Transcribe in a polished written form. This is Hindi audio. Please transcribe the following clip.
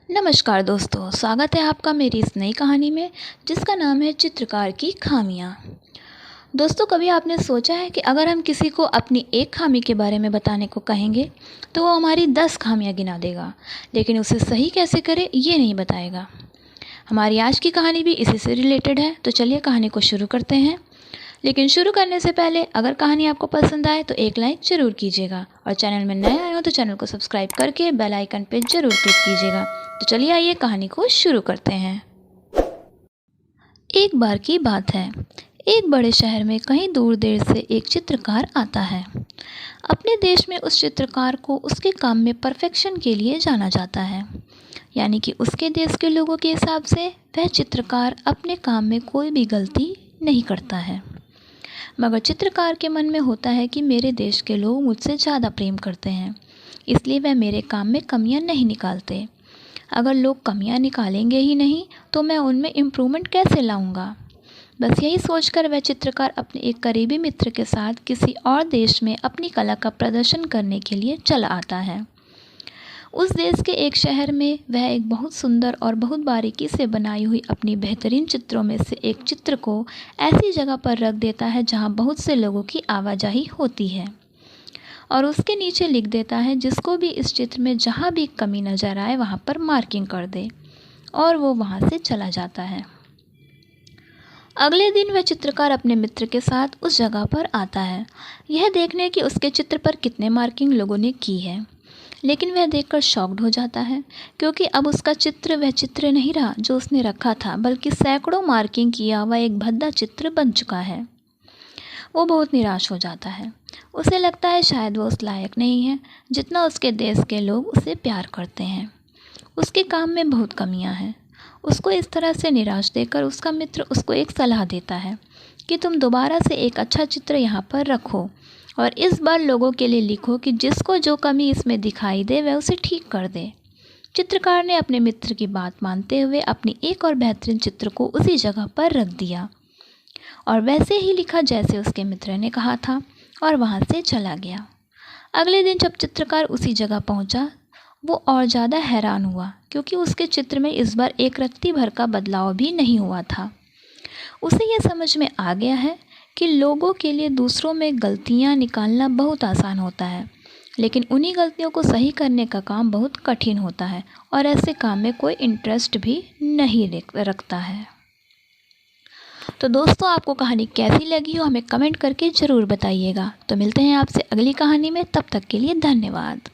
नमस्कार दोस्तों, स्वागत है आपका मेरी इस नई कहानी में जिसका नाम है चित्रकार की खामियाँ। दोस्तों, कभी आपने सोचा है कि अगर हम किसी को अपनी एक खामी के बारे में बताने को कहेंगे तो वो हमारी 10 खामियाँ गिना देगा, लेकिन उसे सही कैसे करें ये नहीं बताएगा। हमारी आज की कहानी भी इसी से रिलेटेड है, तो चलिए कहानी को शुरू करते हैं। लेकिन शुरू करने से पहले अगर कहानी आपको पसंद आए तो एक लाइक ज़रूर कीजिएगा और चैनल में नए आए हो तो चैनल को सब्सक्राइब करके बेल आइकन पे ज़रूर क्लिक कीजिएगा। तो चलिए आइए कहानी को शुरू करते हैं। एक बार की बात है, एक बड़े शहर में कहीं दूर देर से एक चित्रकार आता है। अपने देश में उस चित्रकार को उसके काम में परफेक्शन के लिए जाना जाता है, यानी कि उसके देश के लोगों के हिसाब से वह चित्रकार अपने काम में कोई भी गलती नहीं करता है। मगर चित्रकार के मन में होता है कि मेरे देश के लोग मुझसे ज़्यादा प्रेम करते हैं, इसलिए वह मेरे काम में कमियां नहीं निकालते। अगर लोग कमियां निकालेंगे ही नहीं तो मैं उनमें इम्प्रूवमेंट कैसे लाऊंगा। बस यही सोचकर वह चित्रकार अपने एक करीबी मित्र के साथ किसी और देश में अपनी कला का प्रदर्शन करने के लिए चला आता है। उस देश के एक शहर में वह एक बहुत सुंदर और बहुत बारीकी से बनाई हुई अपनी बेहतरीन चित्रों में से एक चित्र को ऐसी जगह पर रख देता है जहां बहुत से लोगों की आवाजाही होती है, और उसके नीचे लिख देता है जिसको भी इस चित्र में जहां भी कमी नज़र आए वहां पर मार्किंग कर दे, और वो वहां से चला जाता है। अगले दिन वह चित्रकार अपने मित्र के साथ उस जगह पर आता है, यह देखने कि उसके चित्र पर कितने मार्किंग लोगों ने की है। लेकिन वह देखकर शॉक्ड हो जाता है, क्योंकि अब उसका चित्र वह चित्र नहीं रहा जो उसने रखा था, बल्कि सैकड़ों मार्किंग किया हुआ एक भद्दा चित्र बन चुका है। वो बहुत निराश हो जाता है। उसे लगता है शायद वो उस लायक नहीं है जितना उसके देश के लोग उसे प्यार करते हैं। उसके काम में बहुत कमियां हैं। उसको इस तरह से निराश देकर उसका मित्र उसको एक सलाह देता है कि तुम दोबारा से एक अच्छा चित्र यहाँ पर रखो और इस बार लोगों के लिए लिखो कि जिसको जो कमी इसमें दिखाई दे वह उसे ठीक कर दे। चित्रकार ने अपने मित्र की बात मानते हुए अपनी एक और बेहतरीन चित्र को उसी जगह पर रख दिया और वैसे ही लिखा जैसे उसके मित्र ने कहा था, और वहाँ से चला गया। अगले दिन जब चित्रकार उसी जगह पहुँचा, वो और ज़्यादा हैरान हुआ, क्योंकि उसके चित्र में इस बार एक रत्ती भर का बदलाव भी नहीं हुआ था। उसे यह समझ में आ गया है कि लोगों के लिए दूसरों में गलतियाँ निकालना बहुत आसान होता है, लेकिन उन्हीं गलतियों को सही करने का काम बहुत कठिन होता है, और ऐसे काम में कोई इंटरेस्ट भी नहीं रखता है। तो दोस्तों, आपको कहानी कैसी लगी हो हमें कमेंट करके ज़रूर बताइएगा। तो मिलते हैं आपसे अगली कहानी में, तब तक के लिए धन्यवाद।